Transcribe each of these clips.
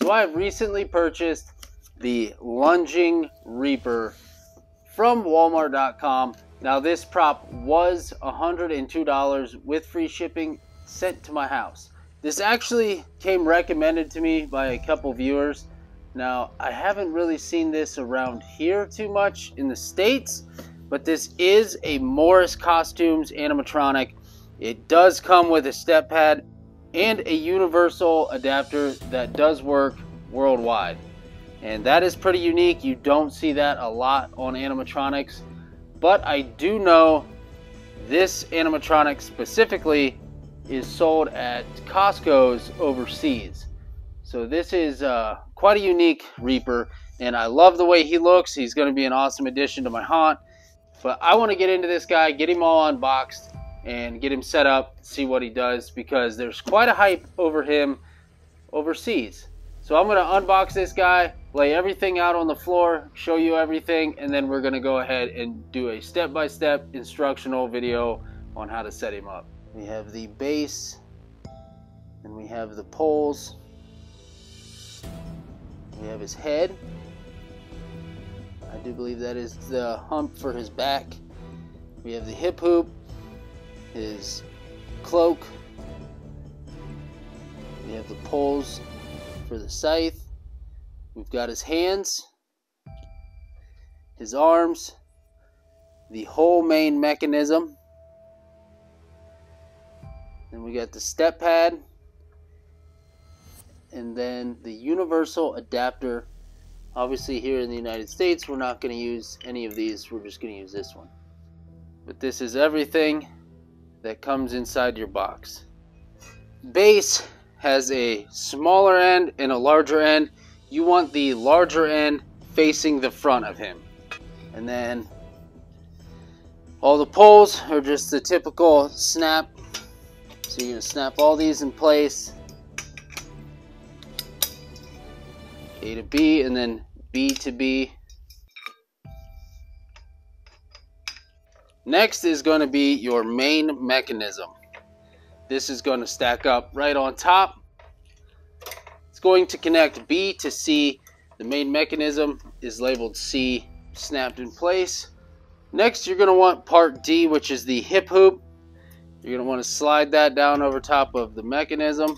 So I have recently purchased the Lunging Reaper from Walmart.com. Now this prop was $102 with free shipping sent to my house. This actually came recommended to me by a couple viewers. Now I haven't really seen this around here too much in the States, but this is a Morris Costumes animatronic. It does come with a step pad and a universal adapter that does work worldwide. And that is pretty unique. You don't see that a lot on animatronics. But I do know this animatronic specifically is sold at Costco's overseas. So this is quite a unique Reaper. And I love the way he looks. He's going to be an awesome addition to my haunt. But I want to get into this guy, get him all unboxed, and get him set up, see what he does. Because there's quite a hype over him overseas. So I'm going to unbox this guy, lay everything out on the floor, show you everything, and then we're going to go ahead and do a step-by-step instructional video on how to set him up. We have the base, and we have the poles. We have his head. I do believe that is the hump for his back. We have the hip hoop, his cloak. We have the poles for the scythe. We've got his hands, his arms, the whole main mechanism. Then we got the step pad, and then the universal adapter. Obviously here in the United States we're not going to use any of these, we're just going to use this one. But this is everything that comes inside your box. Base has a smaller end and a larger end. You want the larger end facing the front of him. And then all the poles are just the typical snap. So you're going to snap all these in place. A to B and then B to B. Next is going to be your main mechanism. This is going to stack up right on top. It's going to connect B to C. The main mechanism is labeled C, snapped in place. Next, you're going to want part D, which is the hip hoop. You're going to want to slide that down over top of the mechanism.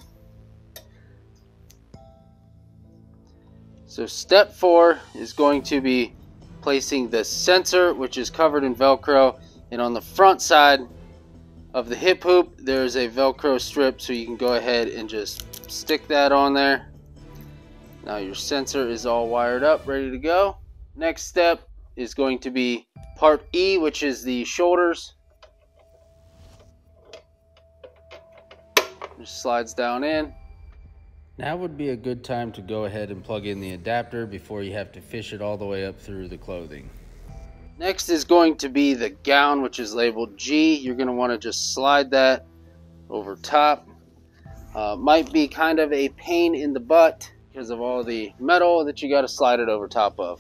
So step 4 is going to be placing the sensor, which is covered in Velcro, and on the front side of the hip hoop there's a Velcro strip, so you can go ahead and just stick that on there. Now your sensor is all wired up, ready to go. Next step is going to be part E, which is the shoulders. Just slides down in. Now would be a good time to go ahead and plug in the adapter before you have to fish it all the way up through the clothing. Next is going to be the gown, which is labeled G. You're going to want to just slide that over top. Might be kind of a pain in the butt because of all the metal that you got to slide it over top of.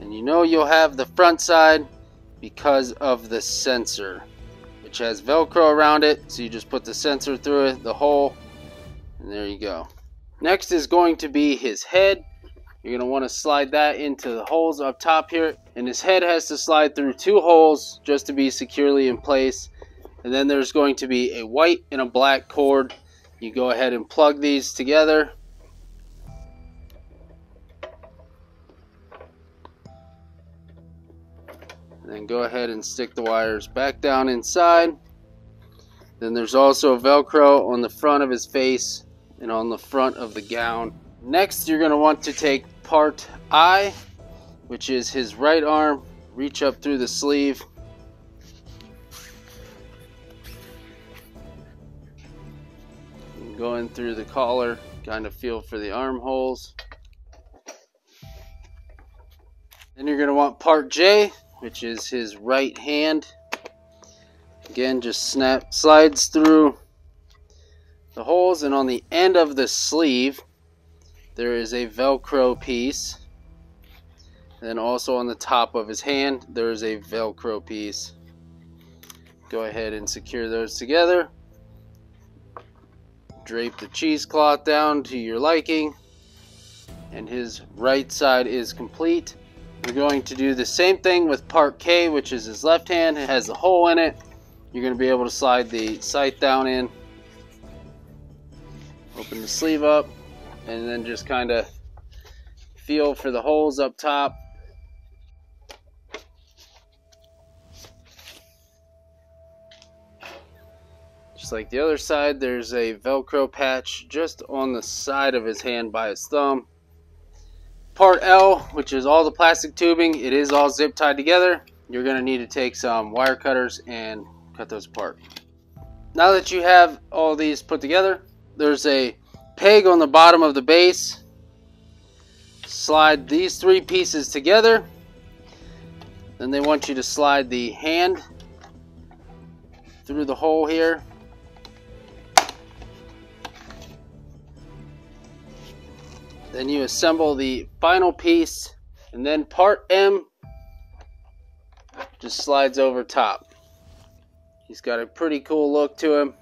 And you know you'll have the front side because of the sensor, which has Velcro around it. So you just put the sensor through it, the hole, and there you go. Next is going to be his head. You're going to want to slide that into the holes up top here. And his head has to slide through 2 holes just to be securely in place. And then there's going to be a white and a black cord. You go ahead and plug these together. And then go ahead and stick the wires back down inside. Then there's also Velcro on the front of his face and on the front of the gown. Next, you're going to want to take part I, which is his right arm. Reach up through the sleeve. And go in through the collar, kind of feel for the armholes. Then you're going to want part J, which is his right hand. Again, just slides through the holes, and on the end of the sleeve there is a Velcro piece. And then also on the top of his hand there is a Velcro piece. Go ahead and secure those together. Drape the cheesecloth down to your liking, and his right side is complete. We're going to do the same thing with part K, which is his left hand. It has a hole in it. You're going to be able to slide the sight down in, open the sleeve up, and then just kind of feel for the holes up top. Just like the other side, there's a Velcro patch just on the side of his hand by his thumb. Part L, which is all the plastic tubing, it is all zip tied together. You're going to need to take some wire cutters and cut those apart. Now that you have all these put together, there's a peg on the bottom of the base. Slide these three pieces together. Then they want you to slide the hand through the hole here. Then you assemble the final piece, and then part M just slides over top. He's got a pretty cool look to him.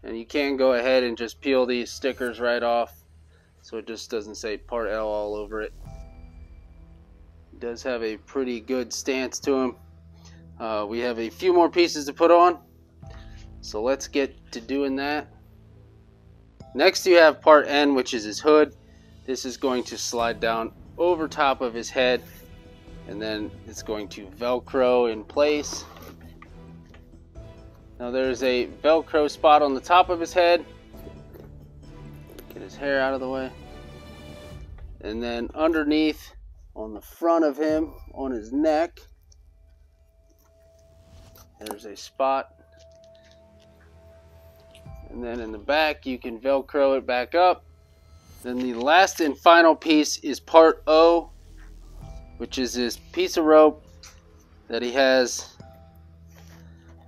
And you can go ahead and just peel these stickers right off so it just doesn't say part L all over it. He does have a pretty good stance to him. We have a few more pieces to put on, so let's get to doing that. Next you have part N, which is his hood. This is going to slide down over top of his head, and then it's going to Velcro in place. Now there's a Velcro spot on the top of his head. Get his hair out of the way. And then underneath on the front of him, on his neck, there's a spot. And then in the back you can Velcro it back up. Then the last and final piece is part O, which is this piece of rope that he has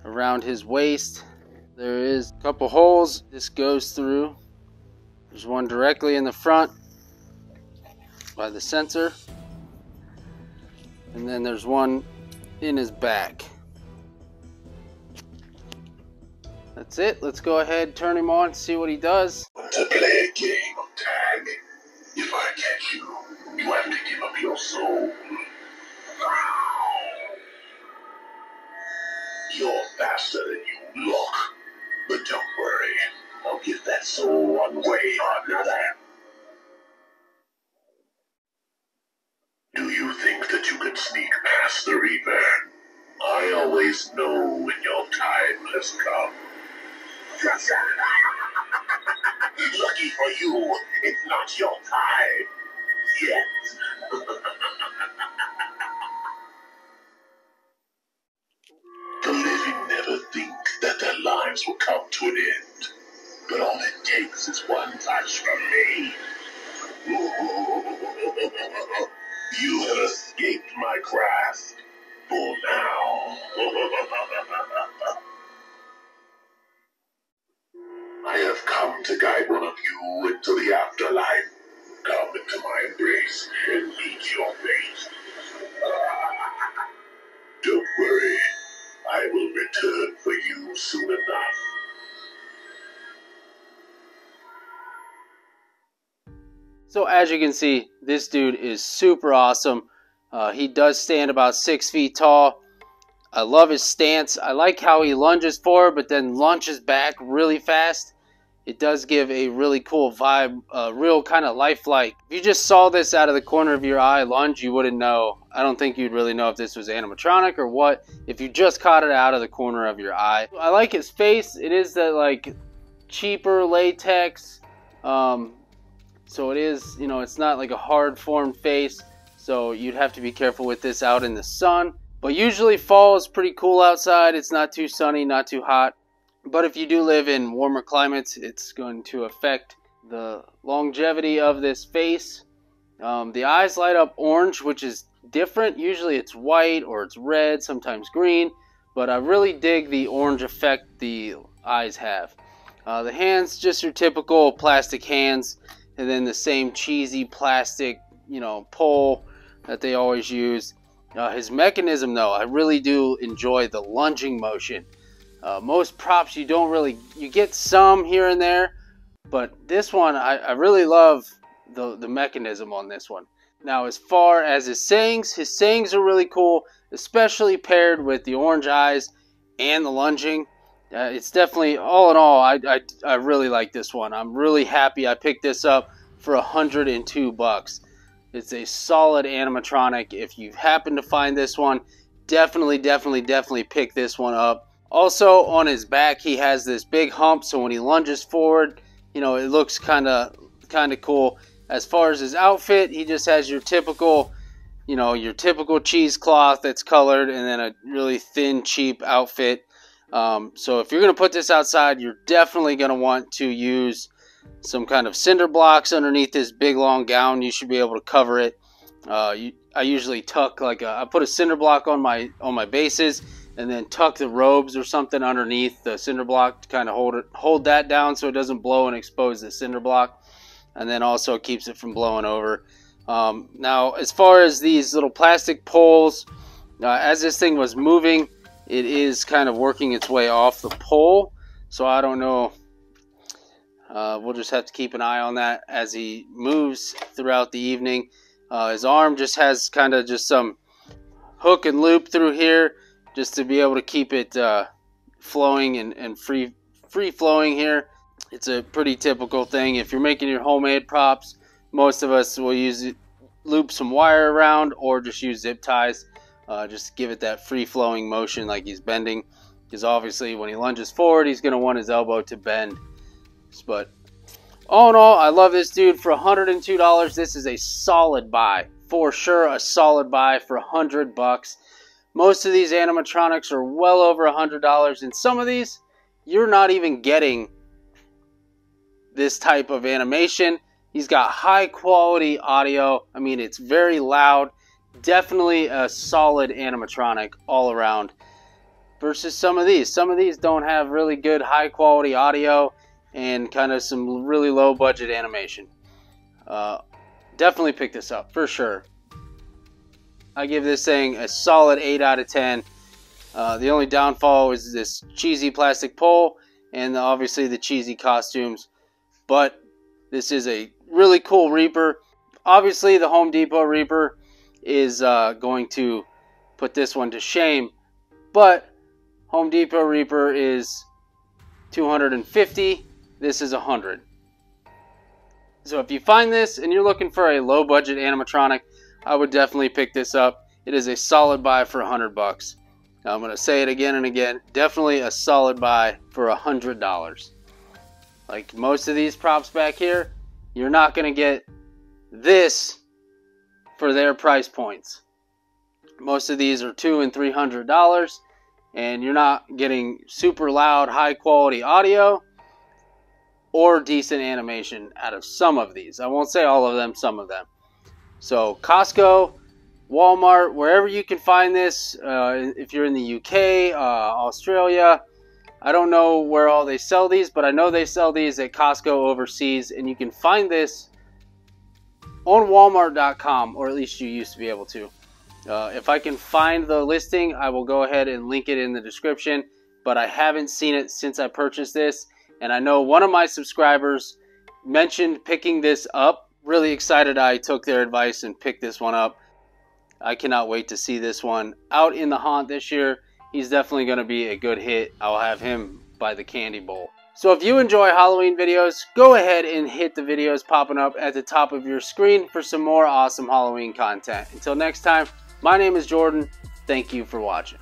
around his waist. There is a couple holes this goes through. There's one directly in the front by the sensor, and then there's one in his back. That's it. Let's go ahead, turn him on, see what he does. To play a game of tag, if I catch you, you have to give up your soul. You're faster than you look, but don't worry, I'll get that soul one way or another. Do you think that you can sneak past the Reaper? I always know when your time has come. Lucky for you, it's not your time yet. The living never think that their lives will come to an end, but all it takes is one touch from me. You have escaped my grasp for now. I have come to guide one of you into the afterlife. Come into my embrace and meet your fate. Don't worry, I will return for you soon enough. So as you can see, this dude is super awesome. He does stand about 6 feet tall. I love his stance. I like how he lunges forward but then launches back really fast. It does give a really cool vibe, real kind of lifelike. If you just saw this out of the corner of your eye lunge, you wouldn't know. I don't think you'd really know if this was animatronic or what, if you just caught it out of the corner of your eye. I like his face. It is that like cheaper latex. So it is, you know, it's not like a hard formed face. So you'd have to be careful with this out in the sun. But usually fall is pretty cool outside. It's not too sunny, not too hot. But if you do live in warmer climates, it's going to affect the longevity of this face. The eyes light up orange, which is different. Usually it's white or it's red, sometimes green. But I really dig the orange effect the eyes have. The hands, just your typical plastic hands. And then the same cheesy plastic, you know, pole that they always use. His mechanism, though, I really do enjoy the lunging motion. Most props you don't really, you get some here and there, but this one I really love the mechanism on this one. Now, as far as his sayings are really cool, especially paired with the orange eyes and the lunging. It's definitely, all in all, I really like this one. I'm really happy I picked this up for $102. It's a solid animatronic. If you happen to find this one, definitely pick this one up. Also, on his back, he has this big hump, so when he lunges forward, you know, it looks kind of cool. As far as his outfit, he just has your typical, you know, your typical cheesecloth that's colored, and then a really thin, cheap outfit. So if you're going to put this outside, you're definitely going to want to use some kind of cinder blocks underneath this big long gown. You should be able to cover it. I usually tuck I put a cinder block on my bases, and then tuck the robes or something underneath the cinder block to kind of hold that down so it doesn't blow and expose the cinder block, and then also keeps it from blowing over. Now, as far as these little plastic poles, as this thing was moving, it is kind of working its way off the pole, so I don't know. We'll just have to keep an eye on that as he moves throughout the evening. His arm just has kind of just some hook and loop through here just to be able to keep it flowing and free flowing here. It's a pretty typical thing. If you're making your homemade props, most of us will loop some wire around or just use zip ties. Just to give it that free-flowing motion like he's bending. Because obviously when he lunges forward, he's going to want his elbow to bend. But all in all, I love this dude for $102. This is a solid buy. For sure, a solid buy for $100. Most of these animatronics are well over $100. And some of these, you're not even getting this type of animation. He's got high-quality audio. I mean, it's very loud. Definitely a solid animatronic all around versus some of these. Some of these don't have really good high quality audio and kind of some really low budget animation. Definitely pick this up for sure. I give this thing a solid 8 out of 10. The only downfall is this cheesy plastic pole and obviously the cheesy costumes. But this is a really cool Reaper. Obviously the Home Depot Reaper is going to put this one to shame, but Home Depot Reaper is $250. This is $100. So if you find this and you're looking for a low budget animatronic, I would definitely pick this up. It is a solid buy for $100. I'm going to say it again and again. Definitely a solid buy for $100. Like most of these props back here, you're not going to get this for their price points. Most of these are $200 and $300, and you're not getting super loud, high quality audio or decent animation out of some of these. I won't say all of them, some of them. So Costco, Walmart, wherever you can find this, if you're in the UK, Australia, I don't know where all they sell these, but I know they sell these at Costco overseas, and you can find this on Walmart.com, or at least you used to be able to. If I can find the listing, I will go ahead and link it in the description, but I haven't seen it since I purchased this, and I know one of my subscribers mentioned picking this up. Really excited I took their advice and picked this one up. I cannot wait to see this one out in the haunt this year. He's definitely going to be a good hit. I'll have him by the candy bowl. So if you enjoy Halloween videos, go ahead and hit the videos popping up at the top of your screen for some more awesome Halloween content. Until next time, my name is Jordan. Thank you for watching.